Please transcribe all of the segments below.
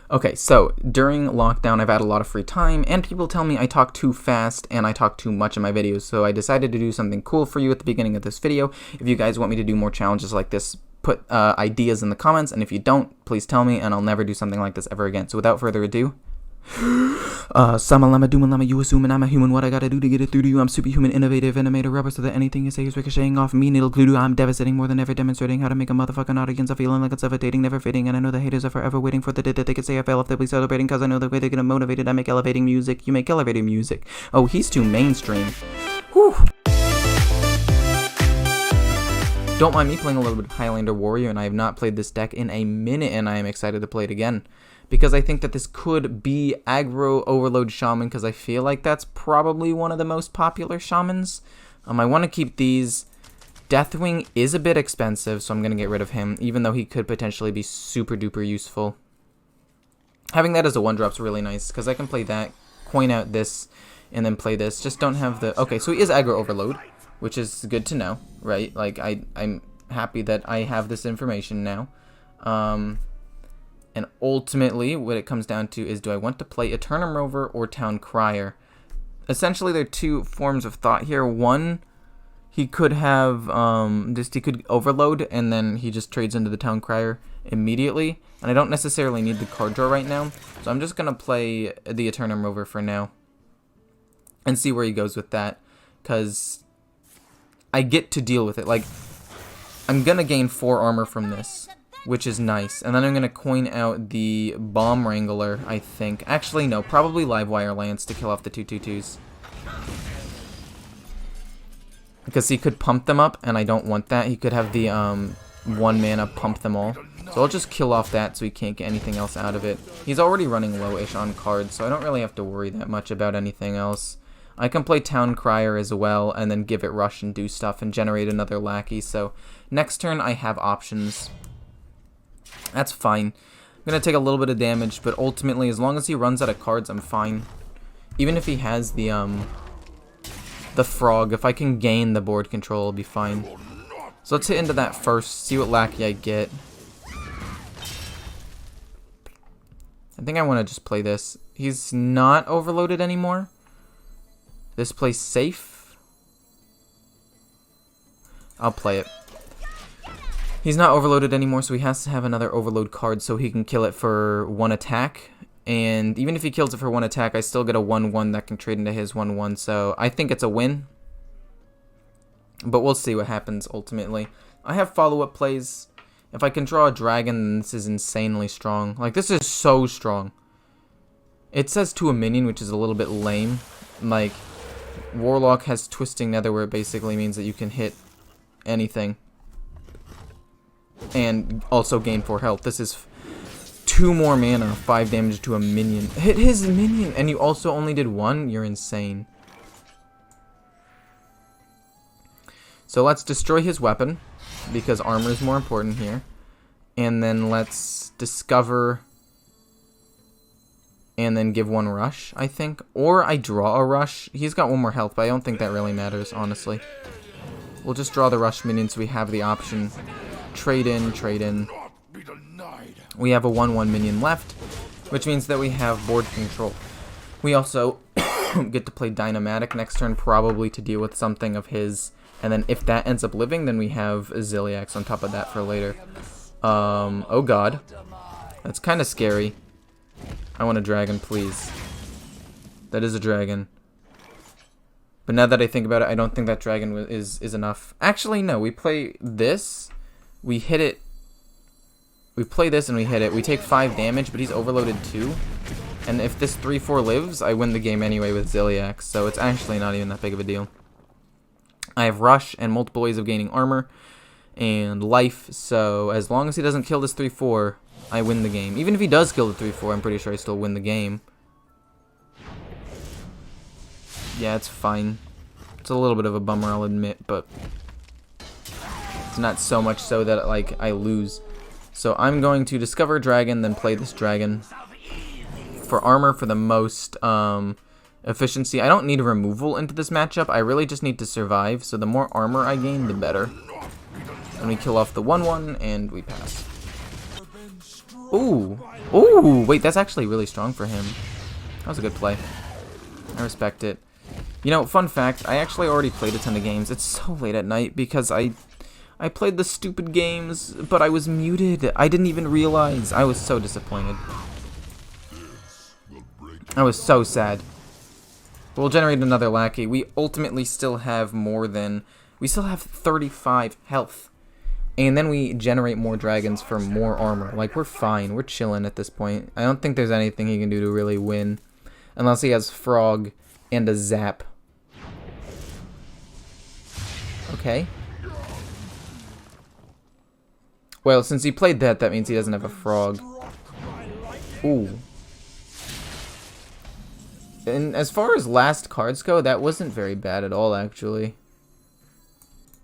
Okay, so during lockdown, I've had a lot of free time, and people tell me I talk too fast and I talk too much in my videos, so I decided to do something cool for you at the beginning of this video. If you guys want me to do more challenges like this, put ideas in the comments, and if you don't, please tell me, and I'll never do something like this ever again. So without further ado, Sama lama duma lama, you assuming I'm a human, what I gotta do to get it through to you? I'm superhuman, innovative, and I made a rubber so that anything you say is ricocheting off me, needle glue. I'm devastating, more than ever demonstrating how to make a motherfucking audience. I'm feeling like it's suffocating, never fading, and I know the haters are forever waiting for the day that they can say I fell off, they'll be celebrating, cause I know the way they're gonna motivate it. I make elevating music, you make elevating music. Oh, he's too mainstream. Whew. Don't mind me playing a little bit of Highlander Warrior, and I have not played this deck in a minute, and I am excited to play it again. Because I think that this could be aggro overload shaman, because I feel like that's probably one of the most popular shamans. I want to keep these. Deathwing is a bit expensive, so I'm going to get rid of him, even though he could potentially be super duper useful. Having that as a 1-drop is really nice, because I can play that, coin out this, and then play this. Just don't have the... Okay, so he is aggro overload, which is good to know, right? Like, I'm happy that I have this information now. And ultimately, what it comes down to is, do I want to play Eternum Rover or Town Crier? Essentially, there are two forms of thought here. One, he could have, he could overload, and then he just trades into the Town Crier immediately. And I don't necessarily need the card draw right now, so I'm just going to play the Eternum Rover for now. And see where he goes with that, because I get to deal with it. Like, I'm going to gain 4 armor from this, which is nice. And then I'm going to coin out the Bomb Wrangler, I think. Actually, no, probably Livewire Lance to kill off the 2/2/2s. Because he could pump them up, and I don't want that. He could have the 1 mana pump them all. So I'll just kill off that so he can't get anything else out of it. He's already running low-ish on cards, so I don't really have to worry that much about anything else. I can play Town Crier as well, and then give it rush and do stuff and generate another lackey. So next turn I have options. That's fine. I'm going to take a little bit of damage, but ultimately, as long as he runs out of cards, I'm fine. Even if he has the frog, if I can gain the board control, I'll be fine. So let's hit into that first, see what lackey I get. I think I want to just play this. He's not overloaded anymore. This plays safe. I'll play it. He's not overloaded anymore, so he has to have another overload card so he can kill it for 1 attack. And even if he kills it for 1 attack, I still get a 1/1 that can trade into his 1/1. So I think it's a win. But we'll see what happens ultimately. I have follow-up plays. If I can draw a dragon, then this is insanely strong. Like, this is so strong. It says to a minion, which is a little bit lame. Like, Warlock has Twisting Nether, where it basically means that you can hit anything. And also gain 4 health. This is 2 more mana, 5 damage to a minion. Hit his minion, and you also only did 1? You're insane. So let's destroy his weapon, because armor is more important here. And then let's discover, and then give 1 rush, I think. Or I draw a rush. He's got 1 more health, but I don't think that really matters, honestly. We'll just draw the rush minion so we have the option. Trade in, trade in. We have a 1/1 minion left, which means that we have board control. We also get to play Dynamatic next turn, probably to deal with something of his. And then if that ends up living, then we have a Ziliax on top of that for later. Oh god. That's kind of scary. I want a dragon, please. That is a dragon. But now that I think about it, I don't think that dragon is enough. Actually, no. We play this. We hit it. We play this and we hit it. We take 5 damage, but he's overloaded 2. And if this 3/4 lives, I win the game anyway with Ziliax. So it's actually not even that big of a deal. I have rush and multiple ways of gaining armor and life. So as long as he doesn't kill this 3/4, I win the game. Even if he does kill the 3/4, I'm pretty sure I still win the game. Yeah, it's fine. It's a little bit of a bummer, I'll admit, but it's not so much so that, like, I lose. So I'm going to discover a dragon, then play this dragon. For armor, for the most efficiency. I don't need a removal into this matchup. I really just need to survive. So the more armor I gain, the better. And we kill off the 1/1, and we pass. Ooh. Ooh, wait, that's actually really strong for him. That was a good play. I respect it. You know, fun fact, I actually already played a ton of games. It's so late at night because I played the stupid games, but I was muted. I didn't even realize. I was so disappointed. I was so sad. We'll generate another lackey. We ultimately still have more than... We still have 35 health. And then we generate more dragons for more armor. Like, we're fine. We're chilling at this point. I don't think there's anything he can do to really win. Unless he has Frog and a Zap. Okay. Well, since he played that, that means he doesn't have a Frog. Ooh. And as far as last cards go, that wasn't very bad at all, actually.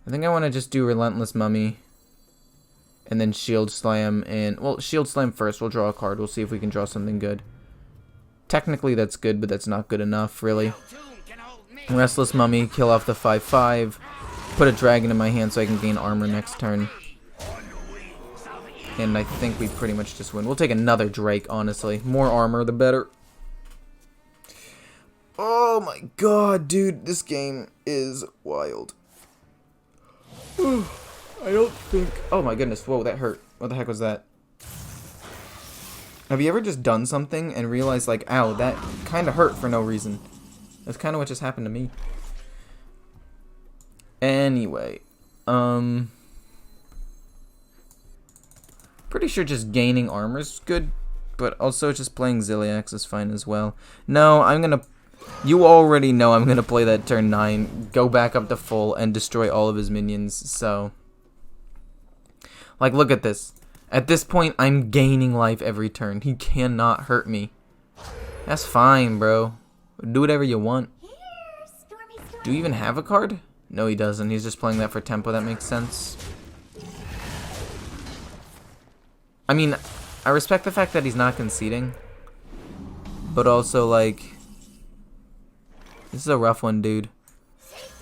I think I want to just do Relentless Mummy. And then Shield Slam and... Well, Shield Slam first. We'll draw a card. We'll see if we can draw something good. Technically, that's good, but that's not good enough, really. Restless Mummy. Kill off the 5/5. Put a dragon in my hand so I can gain armor next turn. And I think we pretty much just win. We'll take another Drake, honestly. More armor, the better. Oh my god, dude. This game is wild. I don't think... Oh my goodness, whoa, that hurt. What the heck was that? Have you ever just done something and realized, like, ow, that kind of hurt for no reason? That's kind of what just happened to me. Anyway, pretty sure just gaining armor is good, but also just playing Ziliax is fine as well. No, I'm gonna... You already know I'm gonna play that turn 9, go back up to full, and destroy all of his minions, so... Like, look at this. At this point, I'm gaining life every turn. He cannot hurt me. That's fine, bro. Do whatever you want. Do you even have a card? No, he doesn't. He's just playing that for tempo. That makes sense. I mean, I respect the fact that he's not conceding. But also, like... This is a rough one, dude.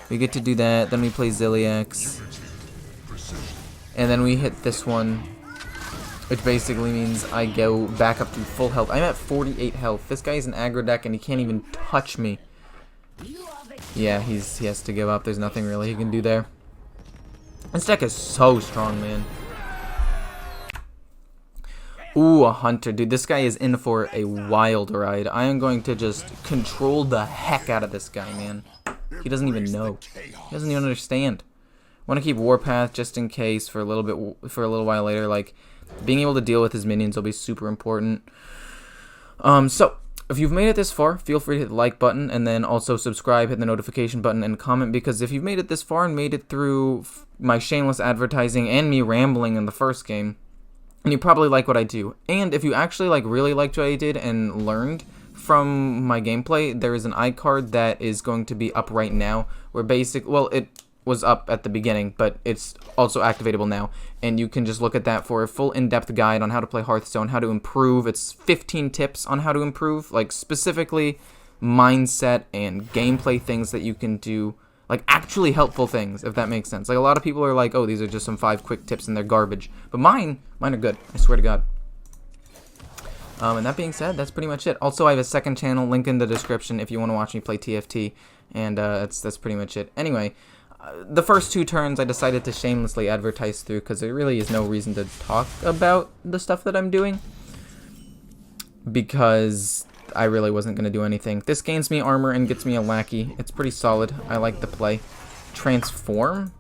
We get to do that. Then we play Ziliax. And then we hit this one, which basically means I go back up to full health. I'm at 48 health. This guy is an aggro deck, and he can't even touch me. Yeah, he has to give up. There's nothing really he can do there. This deck is so strong, man. Ooh, a hunter. Dude, this guy is in for a wild ride. I am going to just control the heck out of this guy, man. He doesn't even know. He doesn't even understand. Want to keep Warpath just in case for a little while later. Like, being able to deal with his minions will be super important. So if you've made it this far, feel free to hit the like button and then also subscribe, hit the notification button, and comment, because if you've made it this far and made it through my shameless advertising and me rambling in the first game, and you probably like what I do. And if you actually like really liked what I did and learned from my gameplay, there is an iCard that is going to be up right now, where it was up at the beginning, but it's also activatable now, and you can just look at that for a full in-depth guide on how to play Hearthstone, how to improve. It's 15 tips on how to improve, like specifically mindset and gameplay things that you can do, like actually helpful things, if that makes sense. Like, a lot of people are like, oh, these are just some 5 quick tips and they're garbage, but mine are good, I swear to God. And that being said, that's pretty much it. Also, I have a second channel, link in the description if you want to watch me play TFT, and that's pretty much it. Anyway, the first 2 turns I decided to shamelessly advertise through, because there really is no reason to talk about the stuff that I'm doing, because I really wasn't going to do anything. This gains me armor and gets me a lackey. It's pretty solid. I like the play. Transform?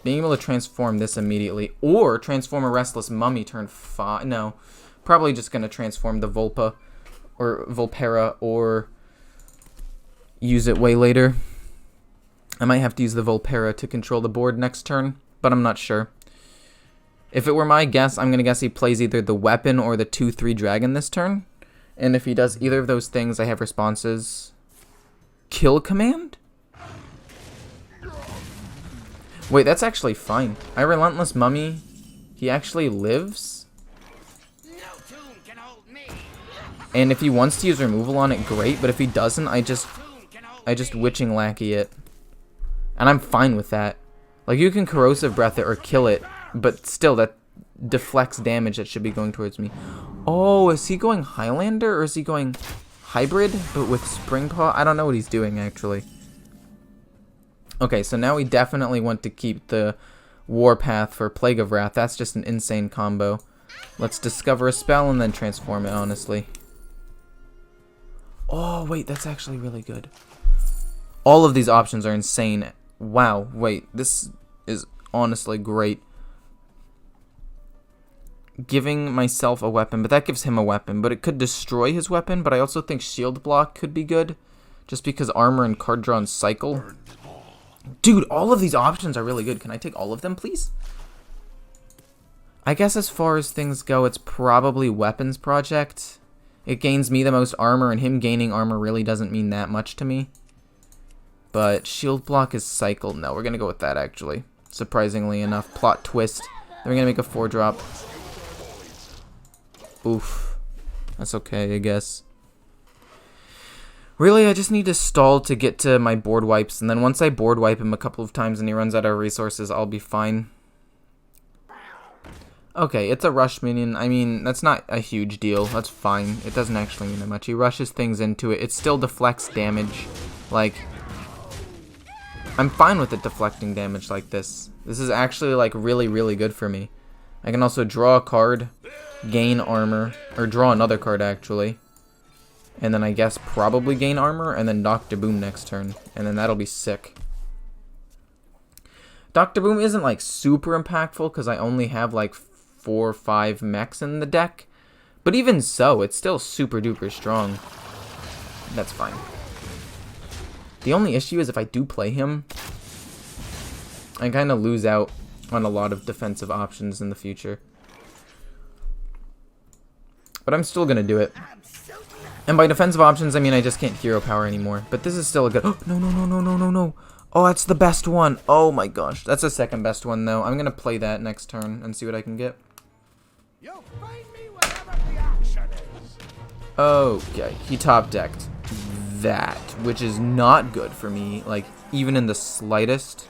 Being able to transform this immediately, or transform a Restless Mummy turn 5. No, probably just going to transform the Volpa or Volpera, or use it way later. I might have to use the Volpera to control the board next turn, but I'm not sure. If it were my guess, I'm going to guess he plays either the weapon or the 2/3 dragon this turn. And if he does either of those things, I have responses. Kill command? Wait, that's actually fine. I Relentless Mummy. He actually lives? And if he wants to use removal on it, great. But if he doesn't, I just Witching Lackey it. And I'm fine with that. Like, you can Corrosive Breath it or kill it, but still, deflects damage that should be going towards me. Oh, is he going Highlander or is he going hybrid but with Spring Paw? I don't know what he's doing actually. Okay, so now we definitely want to keep the Warpath for Plague of Wrath. That's just an insane combo. Let's discover a spell and then transform it, honestly. Oh, wait, that's actually really good. All of these options are insane. Wow, wait, this is honestly great. Giving myself a weapon, but that gives him a weapon, but it could destroy his weapon, but I also think shield block could be good, just because armor and card draw and cycle. Dude, all of these options are really good. Can I take all of them, please? I guess as far as things go, it's probably Weapons Project. It gains me the most armor, and him gaining armor really doesn't mean that much to me. But shield block is cycle. No, we're going to go with that, actually. Surprisingly enough. Plot twist. Then we're going to make a 4-drop. Oof. That's okay, I guess. Really, I just need to stall to get to my board wipes, and then once I board wipe him a couple of times and he runs out of resources, I'll be fine. Okay, it's a rush minion. I mean, that's not a huge deal. That's fine. It doesn't actually mean that much. He rushes things into it. It still deflects damage. Like, I'm fine with it deflecting damage like this. This is actually, like, really, really good for me. I can also draw a card, gain armor, or draw another card, actually. And then I guess probably gain armor, and then Dr. Boom next turn. And then that'll be sick. Dr. Boom isn't, like, super impactful, because I only have, like, 4 or 5 mechs in the deck. But even so, it's still super duper strong. That's fine. The only issue is if I do play him, I kind of lose out on a lot of defensive options in the future. But I'm still going to do it. And by defensive options, I mean I just can't hero power anymore. But this is still a good... Oh, no, no, no, no, no, no, no. Oh, that's the best one. Oh my gosh. That's the second best one, though. I'm going to play that next turn and see what I can get. You'll find me wherever the action is. Okay, he top decked that, which is not good for me, like, even in the slightest.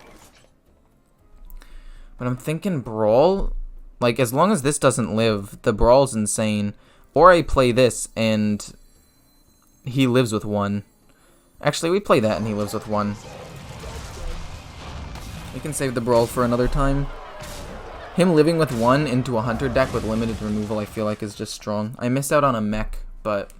But I'm thinking Brawl, like, as long as this doesn't live, the Brawl's insane. Or I play this and he lives with 1. Actually, we play that and he lives with 1. We can save the Brawl for another time. Him living with 1 into a Hunter deck with limited removal, I feel like is just strong. I missed out on a mech, but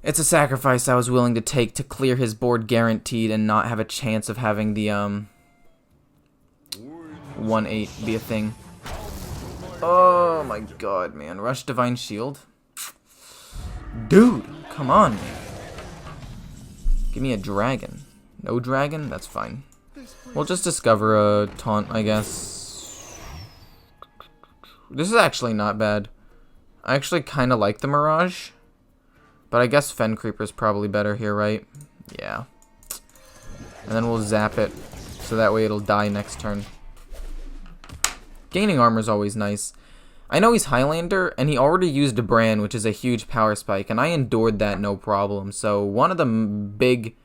it's a sacrifice I was willing to take to clear his board guaranteed and not have a chance of having the 1/8 be a thing. Oh my god, man. Rush Divine Shield? Dude, come on, man. Give me a dragon. No dragon? That's fine. We'll just discover a taunt, I guess. This is actually not bad. I actually kind of like the Mirage. But I guess Fen Creeper's probably better here, right? Yeah. And then we'll zap it. So that way it'll die next turn. Gaining armor is always nice. I know he's Highlander, and he already used a brand, which is a huge power spike, and I endured that no problem. So one of the big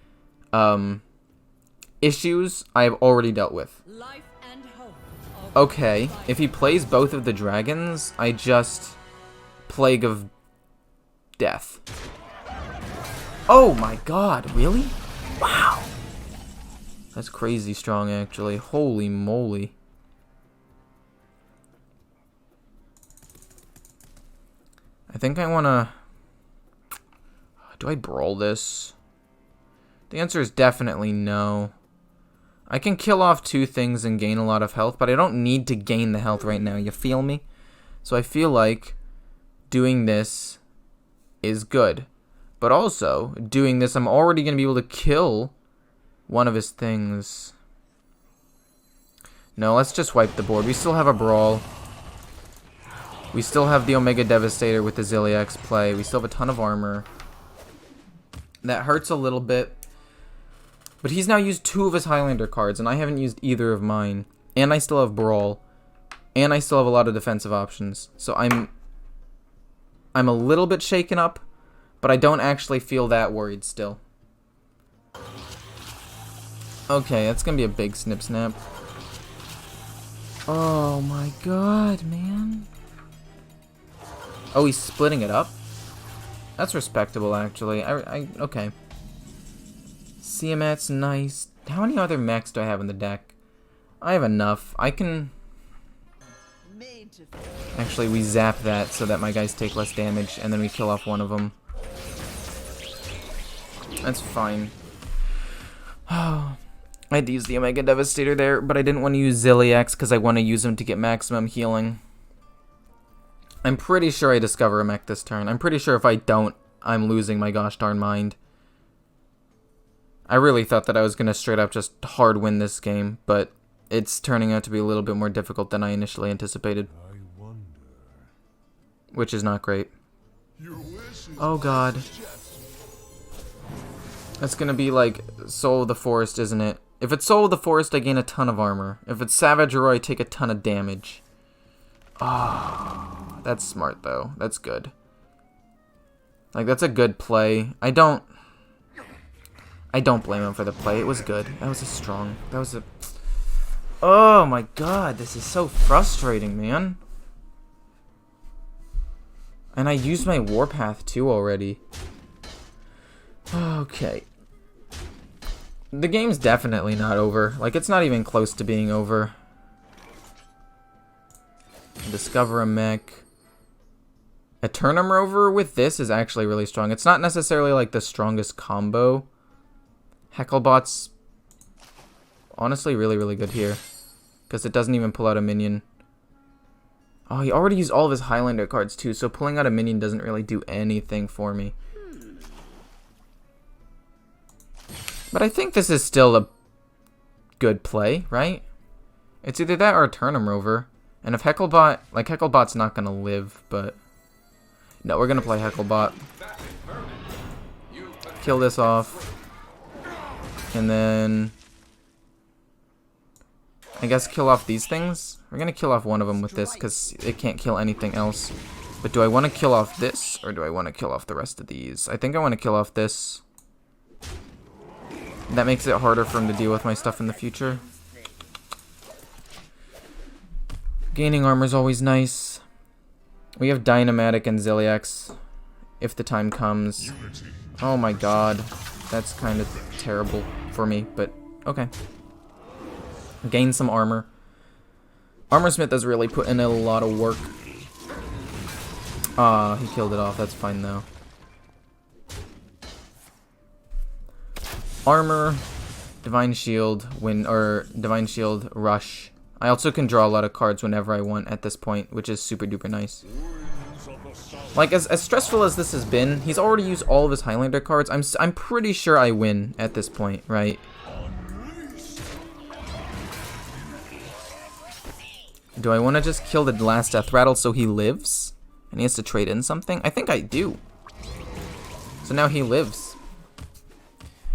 issues I've already dealt with. Okay, if he plays both of the dragons, I just Plague of Death. Oh my god, really? Wow. That's crazy strong, actually. Holy moly. I think I want to... Do I Brawl this? The answer is definitely no. I can kill off 2 things and gain a lot of health, but I don't need to gain the health right now, you feel me? So I feel like doing this is good. But also, doing this, I'm already going to be able to kill one of his things. No, let's just wipe the board. We still have a Brawl. We still have the Omega Devastator with the Ziliax play. We still have a ton of armor. That hurts a little bit. But he's now used 2 of his Highlander cards, and I haven't used either of mine. And I still have Brawl. And I still have a lot of defensive options. So I'm a little bit shaken up, but I don't actually feel that worried still. Okay, that's going to be a big snip snap. Oh my god, man. Oh, he's splitting it up? That's respectable, actually. Okay. Siamat's nice. How many other mechs do I have in the deck? I have enough. I can... Actually, we zap that so that my guys take less damage, and then we kill off one of them. That's fine. Oh, I had to use the Omega Devastator there, but I didn't want to use Ziliax because I want to use him to get maximum healing. I'm pretty sure I discover a mech this turn. I'm pretty sure if I don't, I'm losing my gosh darn mind. I really thought that I was going to straight up just hard win this game, but it's turning out to be a little bit more difficult than I initially anticipated. Which is not great. Oh god. That's going to be like Soul of the Forest, isn't it? If it's Soul of the Forest, I gain a ton of armor. If it's Savage Roar, I take a ton of damage. Ah, that's smart though. That's good. Like, that's a good play. I don't blame him for the play. It was good. That was a strong. That was a... Oh my god, this is so frustrating, man. And I used my Warpath too already. Okay. The game's definitely not over. Like, it's not even close to being over. Discover a mech. Eternum Rover with this is actually really strong. It's not necessarily like the strongest combo. Hecklebot's honestly really, really good here. Because it doesn't even pull out a minion. Oh, he already used all of his Highlander cards too, so pulling out a minion doesn't really do anything for me. But I think this is still a good play, right? It's either that or Eternum Rover. And if Hecklebot, like Hecklebot's not going to live, but... No, we're going to play Hecklebot. Kill this off. And then... I guess kill off these things? We're going to kill off one of them with this because it can't kill anything else. But do I want to kill off this or do I want to kill off the rest of these? I think I want to kill off this. That makes it harder for him to deal with my stuff in the future. Gaining armor is always nice. We have Dynamatic and Ziliax if the time comes. Oh my god. That's kind of terrible for me, but okay. Gain some armor. Armorsmith has really put in a lot of work. Ah, he killed it off. That's fine though. Armor, Divine Shield, Divine Shield, Rush. I also can draw a lot of cards whenever I want at this point, which is super duper nice. Like, as stressful as this has been, he's already used all of his Highlander cards. I'm pretty sure I win at this point, right? Do I want to just kill the last Death Rattle so he lives? And he has to trade in something? I think I do. So now he lives.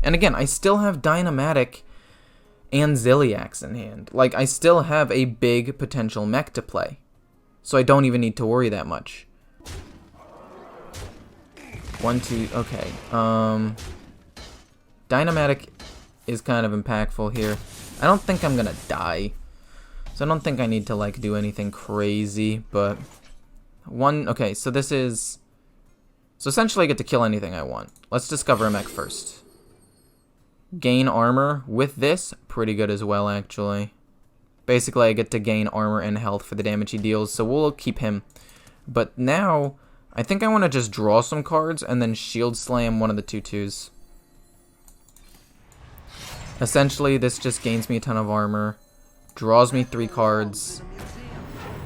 And again, I still have Dynamatic and Ziliax in hand. Like, I still have a big potential mech to play. So I don't even need to worry that much. 1, 2, okay. Dynamatic is kind of impactful here. I don't think I'm gonna die. So I don't think I need to, like, do anything crazy, but... Okay, so this is... So essentially I get to kill anything I want. Let's discover a mech first. Gain armor with this, pretty good as well, actually. Basically, I get to gain armor and health for the damage he deals, so we'll keep him. But now, I think I want to just draw some cards and then shield slam one of the 2/2s. Essentially, this just gains me a ton of armor, draws me 3 cards.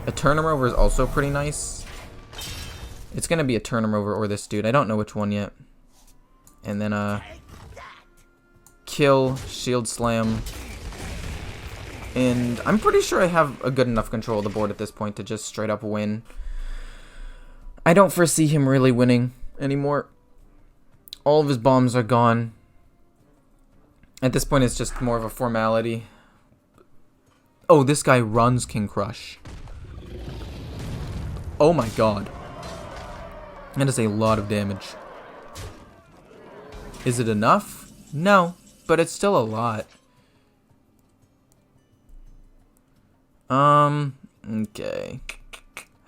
Eternum Rover is also pretty nice. It's going to be Eternum Rover or this dude. I don't know which one yet. And then, kill, shield slam, and I'm pretty sure I have a good enough control of the board at this point to just straight up win. I don't foresee him really winning anymore. All of his bombs are gone. At this point, it's just more of a formality. Oh, this guy runs King Crush. Oh my god. That is a lot of damage. Is it enough? No. But it's still a lot. Okay.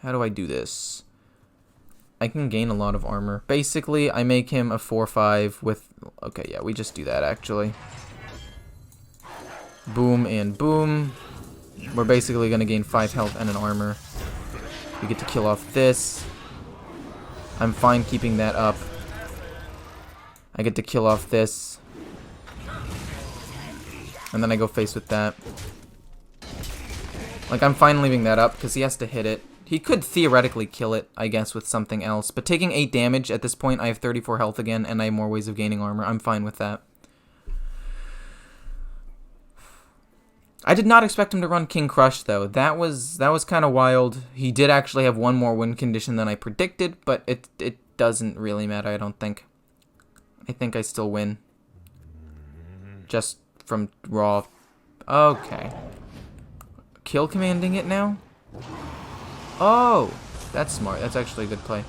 How do I do this? I can gain a lot of armor. Basically, I make him a 4/5 with... Okay, yeah, we just do that, actually. Boom and boom. We're basically going to gain 5 health and an armor. We get to kill off this. I'm fine keeping that up. I get to kill off this. And then I go face with that. Like, I'm fine leaving that up because he has to hit it. He could theoretically kill it, I guess, with something else. But taking 8 damage at this point, I have 34 health again, and I have more ways of gaining armor. I'm fine with that. I did not expect him to run King Crush, though. That was kind of wild. He did actually have one more win condition than I predicted, but it doesn't really matter, I don't think. I think I still win. Just from raw. Okay. Kill commanding it now? Oh, that's smart. That's actually a good play.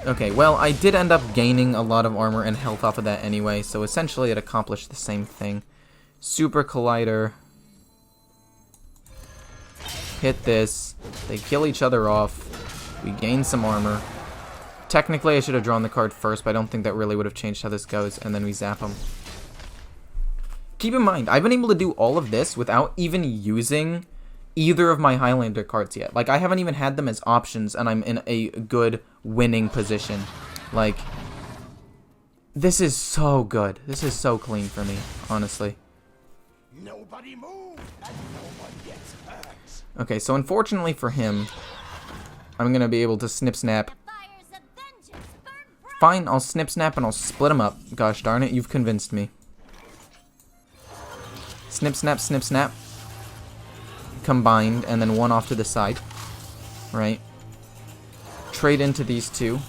Okay, well, I did end up gaining a lot of armor and health off of that anyway, so essentially it accomplished the same thing. Super Collider. Hit this. They kill each other off. We gain some armor. Technically, I should have drawn the card first, but I don't think that really would have changed how this goes, and then we zap them. Keep in mind, I've been able to do all of this without even using either of my Highlander cards yet. Like, I haven't even had them as options, and I'm in a good winning position. Like, this is so good. This is so clean for me, honestly. Nobody move, and no one gets hurt. Okay, so unfortunately for him, I'm gonna be able to snip snap. Fine, I'll snip snap and I'll split him up. Gosh darn it, you've convinced me. Snip snap, snip snap. Combined, and then one off to the side. Right. Trade into these two.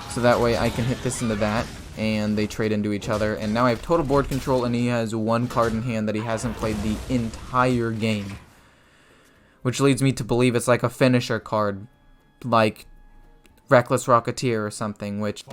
So that way I can hit this into that, and they trade into each other. And now I have total board control, and he has one card in hand that he hasn't played the entire game. Which leads me to believe it's like a finisher card. Like Reckless Rocketeer or something, which...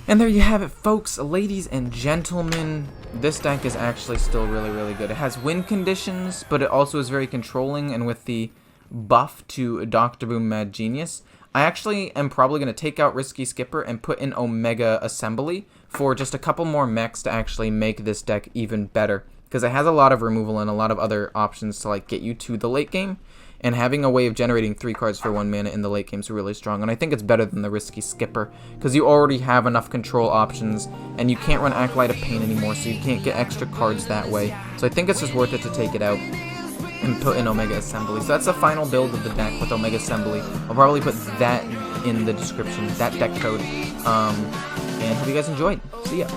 And there you have it, folks, ladies and gentlemen. This deck is actually still really, really good. It has win conditions, but it also is very controlling, and with the buff to Dr. Boom Mad Genius, I actually am probably going to take out Risky Skipper and put in Omega Assembly for just a couple more mechs to actually make this deck even better, because it has a lot of removal and a lot of other options to like get you to the late game. And having a way of generating 3 cards for 1 mana in the late game is really strong. And I think it's better than the Risky Skipper, because you already have enough control options, and you can't run Acolyte of Pain anymore, so you can't get extra cards that way. So I think it's just worth it to take it out and put in Omega Assembly. So that's the final build of the deck with Omega Assembly. I'll probably put that in the description, that deck code. And hope you guys enjoyed. See ya.